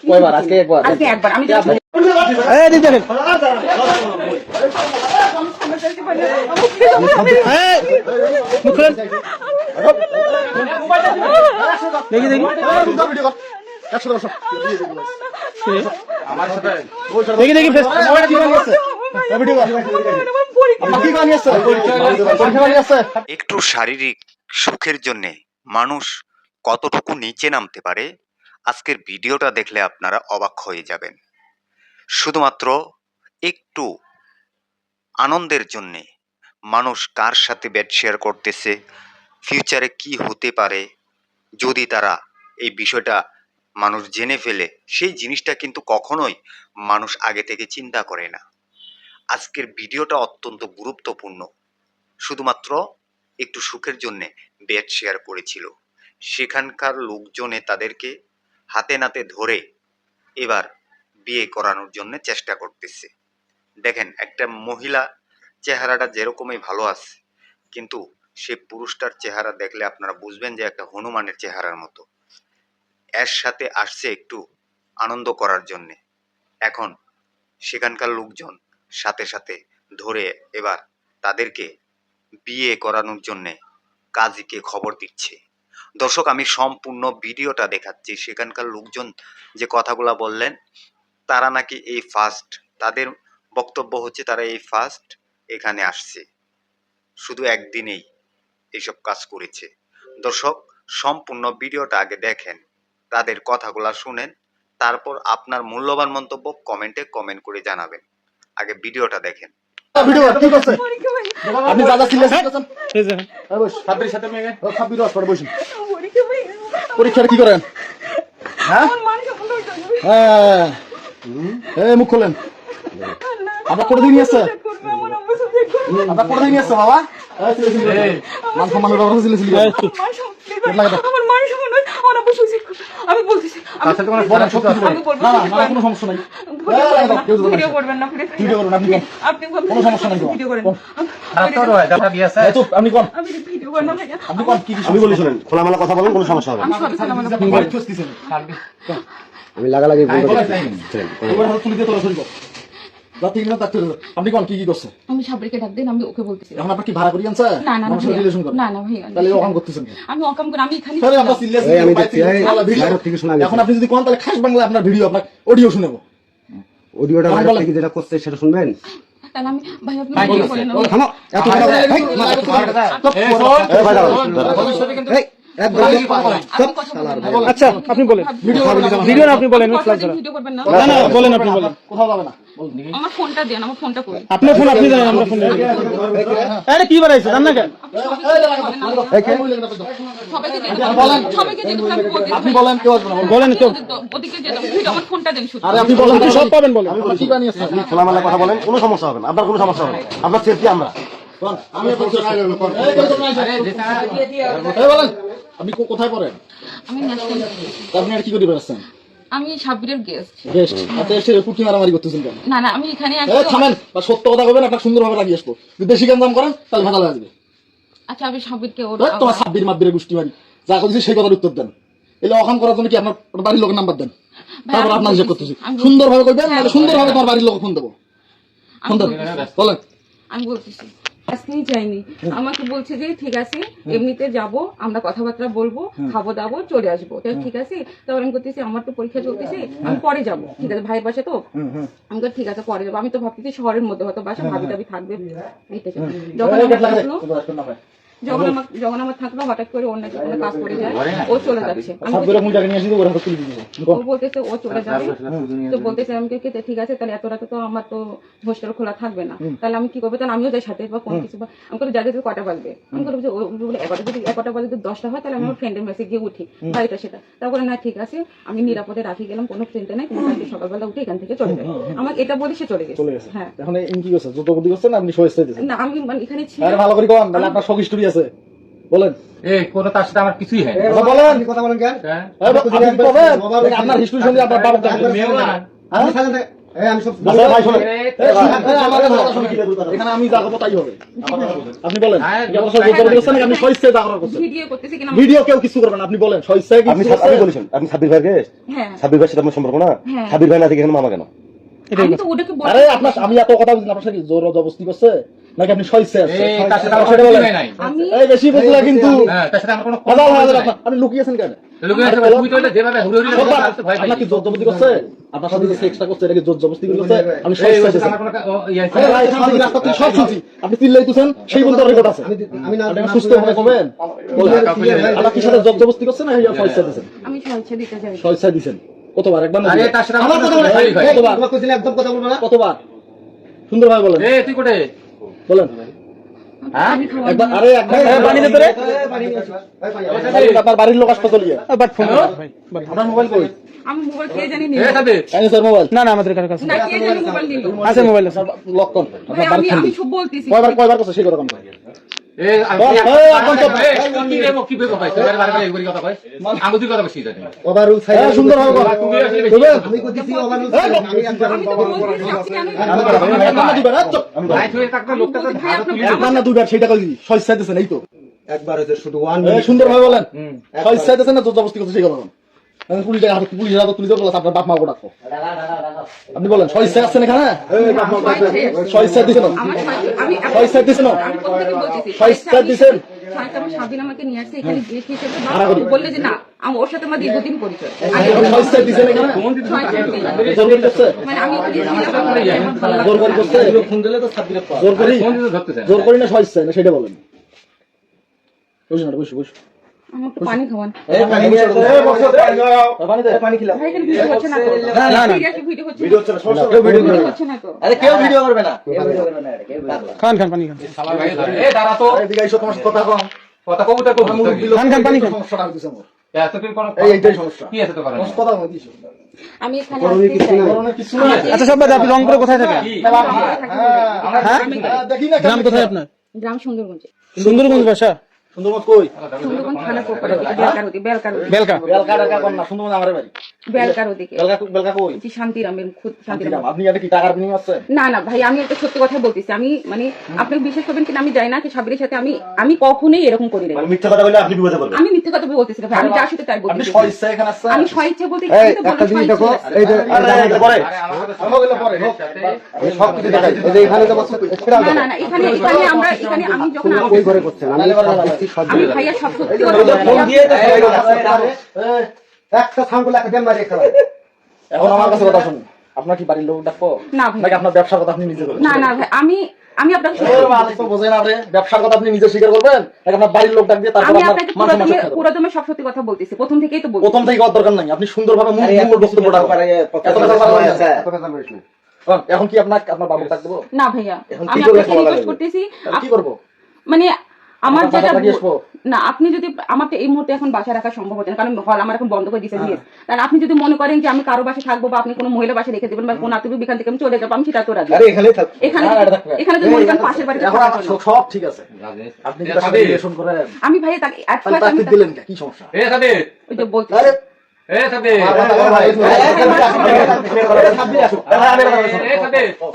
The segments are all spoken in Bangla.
কয়বার? আজকে একবার। আজকে একবার আমি এই দিন দেখেন দেখি দেখি দেখি দেখি একটু শারীরিক সুখের জন্যে মানুষ কতটুকু নিচে নামতে পারে আজকের ভিডিওটা দেখলে আপনারা অবাক হয়ে যাবেন। শুধুমাত্র একটু আনন্দের জন্যে মানুষ কার সাথে বেড শেয়ার করতেছে, ফিউচারে কি হতে পারে যদি তারা এই বিষয়টা মানুষ জেনে ফেলে, সেই জিনিসটা কিন্তু কখনোই মানুষ আগে থেকে চিন্তা করে না। আজকের ভিডিওটা অত্যন্ত গুরুত্বপূর্ণ। শুধুমাত্র একটু সুখের জন্যে বেড শেয়ার করেছিল, সেখানকার লোকজনে তাদেরকে হাতে নাতে ধরে এবার বিয়ে করানোর জন্য চেষ্টা করতেছে। দেখেন, একটা মহিলা চেহারাটা যেরকমই ভালো আছে, কিন্তু সে পুরুষটার চেহারা দেখলে আপনারা বুঝবেন যে একটা হনুমানের চেহারার মতো। এর সাথে আসছে একটু আনন্দ করার জন্যে, এখন সেখানকার লোকজন সাথে সাথে ধরে এবার তাদেরকে বিয়ে করানোর জন্যে কাজীকে খবর দিচ্ছে। দর্শক, আমি সম্পূর্ণ ভিডিওটা দেখাচ্ছি। সেখানকার লোকজন যে কথাগুলা বললেন, তারা নাকি এই ফার্স্ট, তাদের বক্তব্য হচ্ছে তারা এই ফার্স্ট এখানে আসছে, শুধু একদিনেই এইসব কাজ করেছে। দর্শক, সম্পূর্ণ ভিডিওটা আগে দেখেন, তাদের কথাগুলা শুনেন, তারপর আপনার মূল্যবান মন্তব্য কমেন্টে কমেন্ট করে জানাবেন। আগে ভিডিওটা দেখেন। আপনি দাদা পরীক্ষাটা কি করেন? মুখ খোলেন। আপনার কোথায় নিয়ে আসছে? আপনার কোথায় নিয়ে আসছে বাবা? মান সম্মানের ব্যবস্থা ছিল আমি বলতেছি কোনো সমস্যা নাই। কোনো সমস্যা নাই। আপনি কোন আমি বলি শুনেন, খোলামেলা কথা বলেন, কোনো সমস্যা হবে না। আমি লাগালাগি আপনি কোন কি কি করছে? আমি সাবরিকে ডাক দেন, আমি ওকে বলতেছি। এখন আপনার কি ভাড়া করি আনছে? না না না রিলেশন করেন? না না ভাই, তাহলে ওখান করতেছেন। আমি অকাম করে আমি এখানে এখন আপনি যদি কোন তাহলে খাস বাংলা আপনার ভিডিও, আপনার অডিও শুনবো। অডিওটা কি যেটা করছে সেটা শুনবেন? তাহলে আমি ভাই আপনি ভিডিও করেন না। থামো, এত আচ্ছা আপনি বলেন, ভিডিও না আপনি বলেন, ভিডিও করবেন না। না না বলেন, আপনি বলেন। কোথাও যাবে না, আমার ফোনটা দেন, আমার ফোনটা কই? আপনার ফোন আপনি দেন, আমরা ফোন দেন। আরে কি বাড়াইছে জান না কেন? সবাইকে দিয়ে বলেন, সবাইকে দিয়ে আমি বলতেছি। আপনি বলেন, কেউ আসবে না, বলেন তো। ওদিকে যেতে ভিডিও, আমার ফোনটা দেন শুধু। আরে আপনি বলেন, আপনি সব পাবেন, বলেন। কি বানিয়েছেন? আপনি খোলামেলা কথা বলেন, কোনো সমস্যা হবে না, আপনার কোনো সমস্যা হবে না, আপনার সেফটি আমরা। আপনি কোথায় পড়েন? আমি ন্যাশনাল, আপনি আর কি করে বেড়াচ্ছেন? আমি সাব্বিরের গেস্ট। আচ্ছা এসে পুটি মারামারি করতেছেন কেন? না না, আমি এখানে থামেন, সত্য কথা বলবেন, আপনার সুন্দরভাবে লাগিয়ে আসবো। যদি বেশি গান করেন তাহলে ভালো লাগবে। আচ্ছা আমি সাব্বিরকে তোমার সাব্বির মাব্বিরের গোষ্ঠী বাড়ি যা করছি সেই কথার উত্তর দেন। এলে অখান করার জন্য কি আপনার বাড়ির লোকের নাম্বার দেন, তারপর আপনার হিসেব করতেছি। সুন্দরভাবে করবেন, নাহলে সুন্দরভাবে তোমার বাড়ির লোক ফোন দেবো। ফোন দেন, বলেন। আমি বলতেছি আজকেই চাইনি, আমাকে বলছে যে ঠিক আছে এমনিতে যাব, আমরা কথাবার্তা বলবো, খাবো দাবো, চলে আসবো। ঠিক আছে, তারপর আমি করতেছি আমার তো পরীক্ষা চলতেছে, আমি পরে যাব। ঠিক আছে, ভাইয়ের বাসা তো, আমি ঠিক আছে পরে যাবো। আমি তো ভাবতেছি শহরের মধ্যে হয়তো বাসা, ভাবি টাবি থাকবে। যখন আমার থাকলো হঠাৎ করে অন্য কোনো কাজ করে যায়, ও চলে যাচ্ছে। ও বলতেছে ও চলে যাবে, তো বলতেছে আমি ঠিক আছে তাহলে এত রাতে তো আমার তো হোস্টেল খোলা থাকবে না, তাহলে আমি কি করবো? তাহলে আমিও যাই সাথে বা কোনো কিছু। আমি করে যাদের কটা বাজবে, আমি করবো যে বলে 11টা বাজে 10টা হয়, তাহলে আমি আমার ফ্রেন্ডের মেসে গিয়ে উঠি বাড়িটা সেটা। তারপরে না ঠিক আছে আমি নিরাপদে রাখি গেলাম, কোনো ফ্রেন্ডে নাই, কোনো সকালবেলা উঠে এখান থেকে চলে যায়। আমার এটা বলে সে চলে গেছে। হ্যাঁ, এখন কি করছে? যত বুদ্ধি করছেন আপনি সহিষ্ণু দিচ্ছেন না আমি এখানে ছিল। আরে ভালো করে কোন, তাহলে আপনার সব স্টোরি আছে, বলেন। এই কোনো তার সাথে আমার কিছুই হয় না। বলেন, কথা বলেন কেন? আপনার হিস্ট্রি শুনলে আপনার বাবা মেয়েও না। আচ্ছা ভাই শোনেন এখানে আমি যা করবো তাই হবে। আপনি বলেন কি আপনার সাথে জোর করছেন নাকি আপনি স্বেচ্ছায় যা করার করছেন? ভিডিও করতেছি কিনা ভিডিও কেউ কিছু করবে না, আপনি বলেন স্বেচ্ছায় কি আপনি কিছু আপনি করছেন? বলেছেন আপনি সাব্বির ভাইকে হ্যাঁ সাব্বির ভাইয়ের সাথে আপনার সম্পর্ক না হ্যাঁ। সাব্বির ভাই না থেকে এখানে মামা কেন আমি তো ওটাকে আরে বলছি আপনার আমি এত কথা বুঝি না, আপনার সাথে কি জোর জবরদস্তি করছে নাকি আপনি স্বেচ্ছায় আছেন? এই তার সাথে আমার সেটা কোনো বলেন। কিছুই নাই। আমি এই বেশি বুঝলা কিন্তু হ্যাঁ, তার সাথে আমার কোনো হাজার হাজার কিছুই নাই। আপনার- আপনি লুকিয়েছেন কেন? লোকে আছে, তুমি তো এটা যেভাবে হুড়ি হুড়ি সবার- লাগছে, ভয় পাই। আপনার কি জোর জবরদস্তি করছে? আপনার সাথে যে সেক্সটা করছে এটা কি জোর জবরদস্তি করছে? আমি এই স্বেচ্ছায় ওর সাথে আছি। আমার কোনো ইয়ে আছে? আরে ভাই, এখান থেকে রাস্তা থেকে সব শুনছি। আপনি চিল্লাইতেছেন, সেই পর্যন্ত রেকর্ড আছে। আপনি এখন সুস্থ ভাবে করবেন? বলেন। আপনার কি সাথে জোর জবরদস্তি করছে না ইয়া স্বেচ্ছায় দিছেন? আমি স্বেচ্ছা দিতে চাই স্বেচ্ছায় দিছেন। কতবার? একবার না আরে দুইবার? তার সাথে আমার আমার কোনো কথা বলেন। ভাই ভাই। কতবার? কতবার? সুন্দরভাবে বলেন। এই তুই কোটে? বলেন। হ্যাঁ? আমি খাওয়া একবার আরে একবার পানি দে তোরে। আপনার বাড়ির লোক আসতে চলিয়ে। আপনার মোবাইল কই? আমি মোবাইল কে জানি এই সাথে এই স্যার মোবাইল। না না আমাদের কার কাছে না কে জানি মোবাইল নিল আছে মোবাইল আছে স্যার লক করুন। ভাই আপনার বাড়ি আমি খালি। আমি সব বলতেছি কয়বার করছে সেই কথা কোন? এই আমি বল, এই, এখন চুপ। কি দেবো কি দেবো ভাই তোর বারে বারে এগুলি কথা কই আঙ্গুতির কথা কইছিস জানি হ্যাঁ, সুন্দরভাবে বল। তুমি আসলে বেশি বলবেন? আমি তো বলতেছি আপনি কেন একবার না দুইবার, চুপ। ভাই তুই একটা লোকটা তো ভাই আপনি একবার না দুইবার সেইটা কই দিছি। স্বেচ্ছায় দিছেন এই তো। একবার হইছে শুধু ওয়ান এই সুন্দরভাবে বলেন। স্বেচ্ছায় দিছেন না জোর জবরদস্তি করছে সেই কথা বলেন। আমি পুলিশের হাতে পুলিশের হাতে তুলে দেবো আপনার বাপ মা ডাকো। আপনি বলেন স্বেচ্ছায় আসছেন এখানে? স্বেচ্ছায় দিছেন? আমার আমি স্বেচ্ছায় দিছেন? আমি কোথা থেকে বলতেছি স্বেচ্ছায় দিছেন? আমার স্বাধীন আমাকে নিয়ে আসছে এখানে গেট হিসেবে ভাড়া করি। বললে যে না আমি ওর সাথে আমার দীর্ঘদিন পরিচয় স্বেচ্ছায় দিছেন এখানে? জোর করে করছে? মানে আমি এখানে ছিলাম, আমার ভালো লাগতো জোর করে না। করছে? জোর করি? ফোন দিতে ধরতেছে জোর করি না স্বেচ্ছায় না সেটা বলেন। বসুন না, বসু বসু। আমাকে পানি খাওয়ান পানি দে। ভাই এখানে ভিডিও হচ্ছে না তো না, না। ভিডিও হচ্ছে ভিডিও হচ্ছে না তো খান খান পানি খান শালা ভাই এই দাঁড়া তো এদিকে এসো, তোমার সাথে কথা কম। কথা কবুতর কবুতর খান খান পানি খান সমস্যাটা হইতেছে আমার। এত তুই কোন এইটাই সমস্যা। কি আছে তো করার তোমার কথা কম দিছো। আমি এখানে আসতে চাই করোনা কিছু না। আচ্ছা সব বাদ আপনি রংপুরে কোথায় থাকেন কি হ্যাঁ দেখি না গ্রাম কোথায় আপনার গ্রাম সুন্দরগঞ্জে সুন্দরগঞ্জ বাসা সুন্দরবন কই? সুন্দরগঞ্জ থানা কোপারে বেলকার ওদিকে বেলকা বেলকা টাকা কোন না, সুন্দরবন আমারে বাড়ি। বেলকার ওদিকে বেলকা কই? জি শান্তিরামের খুব শান্তিরাম আপনি এটা কি টাকার বিনিময় আছে? না না ভাই আমি একটা সত্যি কথা বলতেছি আমি মানে আপনি বিশ্বাস করবেন কিনা আমি জানি না কি সাবিরের সাথে আমি কখনোই এরকম করি না মানে মিথ্যা কথা বলে আপনি বিপদে পড়বেন আমি মিথ্যে কথা বলতেছি না ভাই আমি যা শুধু তাই আপনি বলতেছি স্বেচ্ছায় এখানে আসছেন? আমি স্বেচ্ছা বলতে এই আমি তো একটা বললাম জিনিস দেখো স্বেচ্ছায় এই যে এটা পরে আরে আমার কথা আমার বলে পরে হোক। সব কিছু দেখাই এই যে এখানে যাবো না না না এখানে আমরা এখানে আমি যখন ওই ঘরে করছেন আমি সব আমি ভাইয়া সব সত্যি কথা বলছি একটা সাউন্ড লাগে দেন মারি খাওয়া এখন আমার কাছে কথা শুনুন। আপনার কি বাড়ির লোক ডাকবো? না ভাই নাকি আপনার ব্যবসার কথা আপনি নিজে করবেন? না না ভাই আমি আপনাকে বোঝেন আপনি ব্যবসার কথা আপনি নিজে স্বীকার করবেন নাকি আপনার বাড়ির লোক ডাক দিয়ে তারপর আমি আপনার আপনাকে মাঝে মাঝে খাবেন? পুরোদমে সব সত্যি কথা বলতেছি প্রথম থেকেই তো বলছি প্রথম থেকে হওয়ার দরকার নাই, আপনি সুন্দরভাবে মূল বক্তব্যটা করেন। এখন কি আপনার বাবু ডাক দেবো? না ভাইয়া এখন আমি কি করে আপনাকে খাওয়া রিকোয়েস্ট লাগবে? করতেছি কি করবো? মানে আমার আপনার যেটা টাকা দিয়ে আসবো? না আপনি যদি আমাকে এই মুহূর্তে এখন বাসা রাখা সম্ভব হচ্ছে না কারণ হল আমার এখন বন্ধ করে দিয়েছে বিয়ে কারণ আপনি যদি মনে করেন যে আমি কারো বাসা থাকবো বা আপনি কোনো মহিলা বাসা রেখে দেবেন বা কোনো আত্মীয় এখান থেকে আমি চলে যাবো আমি সেটা তো রাজি আরে এখানেই থাক এখানে না, এটা থাকবে। এখানে যদি মনে করেন পাশের বাড়িতে এখন থাকার জন্য। সব ঠিক আছে, আপনি কি তার সাথে রিলেশন করেন? আমি ভাই তাকে at তাহলে first আমি তাকে দিলেন কি সমস্যা? এ সাথে ওই যে বলছি এ সাথে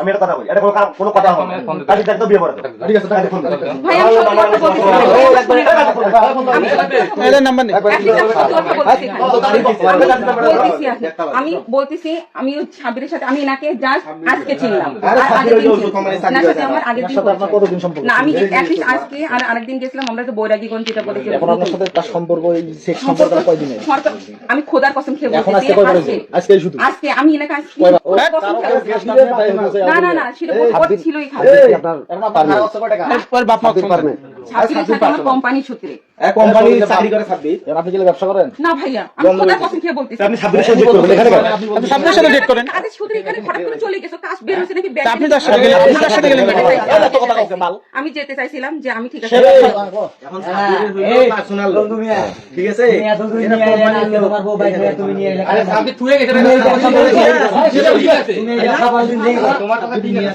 আমি একটা কথা বলি এটা কোনো কথা হবে না কাজে থাকতো বিয়ে করে দাও ঠিক আছে, তাকে ফোন দেন। ভাই আমি সত্যি কথা বলতেছি আমি এদের নাম্বার নেই আমি বলতেছি আমি সাবিরের সাথে আমি এনাকে জাস্ট আজকে চিনলাম আর আগের দিন এনার সাথে আমার আগের দিন সাথে আপনার কতদিন সম্পর্ক? না আমি অ্যাটলিস্ট আজকে আর আরেকদিন গেছিলাম আমরা তো বৈরাগীগঞ্জ যেটা বলেছি এখন আপনার সাথে তার সম্পর্ক এই সেক্স সম্পর্ক কয়দিনে? আমি খোদার কসম খেয়ে এখন বলতেছি আজকে কয়বার হয়েছে? আজকে শুধু আজকে আমি এনাকে আজকে কয়বার? খোদার কসম খেয়ে বলতেছি। না না না সেটা বলতে ছিলই খালি আপনার এখন আপনার ভাড়া হচ্ছে কয় টাকা? পর বাপ মা পারবেন সাবিরের সাথে আমার কোম্পানির সূত্রে কোম্পানি চাকরি করে থাকবি এখন আপনি কি ব্যবসা করেন? না ভাইয়া আমি খোদার কসম খেয়ে বলতেছি আপনি সাবমিট করবেন এখানে কেন? আপনি সামনের সাথে ডেট করেন কাজের সূত্রে এখানে হঠাৎ করে চলে গেছো কাজ বের হয়েছে নাকি তা আপনি তার সাথে গেলেন আপনি তার সাথে গেলেন কেন? এত কথা কাউকে মাল। আমি যেতে চাইছিলাম যে আমি ঠিক আছে এখন সাবমিট হইলো পার্সোনাল ঠিক আছে আরে সাথে তুই গেছে তোমার কথা ঠিক আছে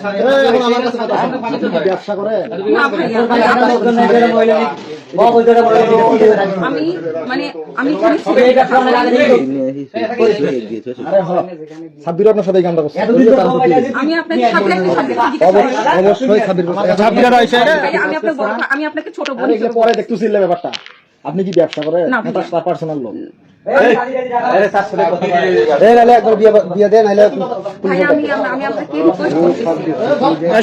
এখন আমার কাছে কথা শুনুন। আপনি কি ব্যবসা করেন? না ভাইয়া আমি মানে আমি এখানে ছিলাম। আরে হ্যাঁ, সাব্বির আপনার সাথে এই কামটা করছে। আমি আপনাকে সাব্বির একটা সাব্বিরকে জিজ্ঞেস করি। অবশ্যই সাব্বির করছে। সাব্বির আর আয়েশা এটা? ভাইয়া, আমি আপনাকে ছোট বোন আরে এগুলো হিসেবে পরে দেখতেছিল ব্যাপারটা। আপনি কি ব্যবসা করেন? না, না তার পার্সোনাল লোক। ভাইয়া, একবার বিয়ে দেন, নাহলে আমি আপনাকে রিকোয়েস্ট করতেছি।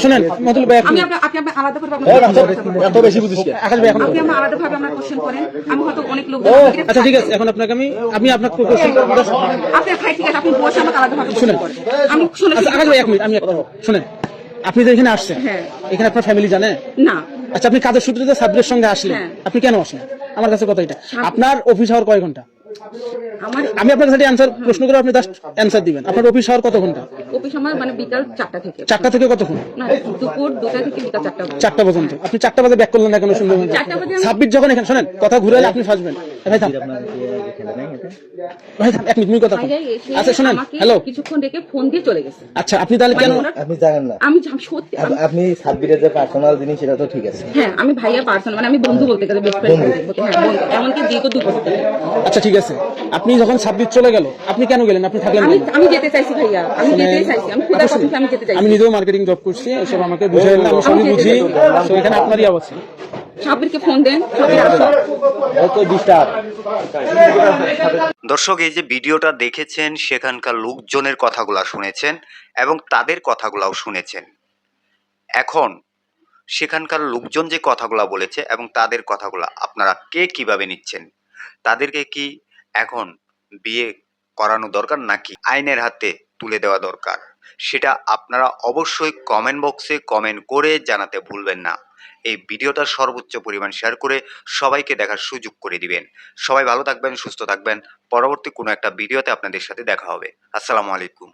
শোনেন মতুল ভাই, আপনি আপনি আলাদা করে এই আপনার বাচ্চা, এত বেশি বুঝিস কে? আকাশ ভাই এখন আপনি আমার আলাদা ভাবে আপনার কোশ্চেন করেন। আমি হয়তো অনেক লোক আচ্ছা ঠিক আছে, এখন আপনাকে আমি আপনাকে প্রশ্ন করবো। আপনার ভাই ঠিক আছে, আপনি বসে আমাকে আলাদা ভাবে কোশ্চেন করেন। আমি শুনে আচ্ছা আকাশ ভাই, এক মিনিট, আমি শোনেন, আপনি যে এখানে আসছেন, হ্যাঁ। এখানে আপনার ফ্যামিলি জানে? না, আচ্ছা, আপনি কাজের সূত্রে সাব্বিরের সঙ্গে আসলেন, হ্যাঁ। আপনি কেন আসলেন? আমার কাছে কথা এটা, আপনার অফিস হওয়ার কয় ঘন্টা? আমার আমি আপনার কাছে প্রশ্ন করে আপনি জাস্ট অ্যান্সার দিবেন। আপনার অফিস হওয়ার কত ঘন্টা? অফিস আমার মানে বিকাল 4টা থেকে। 4টা থেকে কতক্ষণ? না, দুপুর 2টা থেকে বিকাল 4টা। 4টা পর্যন্ত। আপনি 4টা বাজে ব্যাক করলেন না কেন? সুন্দর 4টা বাজে আমি- সাব্বির যখন এখানে, শোনেন, কথা ঘুরে এলে আপনি ফাঁসবেন। ভাই থাম, ভাই থাম, এক মিনিট, তুমি কথা থাম। ভাইয়া এসে আচ্ছা শোনেন, আমাকে হ্যালো, কিছুক্ষণ রেখে ফোন দিয়ে চলে গেছে। আচ্ছা আপনি তাহলে কেন? আপনি জানেন না, আমি সত্যি আপনি সাব্বিরের যে পার্সোনাল জিনিস সেটা তো ঠিক আছে। হ্যাঁ, আমি ভাইয়া পার্সন মানে আমি বন্ধু বলতে গেলে বেস্ট ফ্রেন্ড বলতে, হ্যাঁ বন্ধু, এমনকি দীর্ঘ 2 বছর ধরে। আচ্ছা ঠিক আছে, আপনি যখন সাব্বির চলে গেল, আপনি কেন গেলেন? আপনি থাকলেন আমি কেন? আমি যেতে চাইছি ভাইয়া, আমি যেতেই চাইছি, আমি খুদার কথা আমি যেতে চাইছি। আমি নিজেও মার্কেটিং জব করছি, এসব আমাকে বুঝাই না, আমি সবই বুঝি। তো এখানে আপনারই অবস্থা। সাব্বিরকে ফোন দেন, সাব্বির আসো। ওকে ডিস্টার্ব। দর্শক, এই যে ভিডিওটা দেখেছেন, সেখানকার লোকজনের কথাগুলো শুনেছেন এবং তাদের কথাগুলোও শুনেছেন। এখন সেখানকার লোকজন যে কথাগুলো বলেছে এবং তাদের কথাগুলো আপনারা কে কিভাবে নিচ্ছেন? তাদেরকে কি এখন বিয়ে করানো দরকার নাকি আইনের হাতে তুলে দেওয়া দরকার? সেটা আপনারা অবশ্যই কমেন্ট বক্সে কমেন্ট করে জানাতে ভুলবেন না। এই ভিডিওটা সর্বোচ্চ পরিমাণ শেয়ার করে সবাইকে দেখার সুযোগ করে দিবেন। সবাই ভালো থাকবেন, সুস্থ থাকবেন। পরবর্তী কোনো একটা ভিডিওতে আপনাদের সাথে দেখা হবে। আসসালামু আলাইকুম।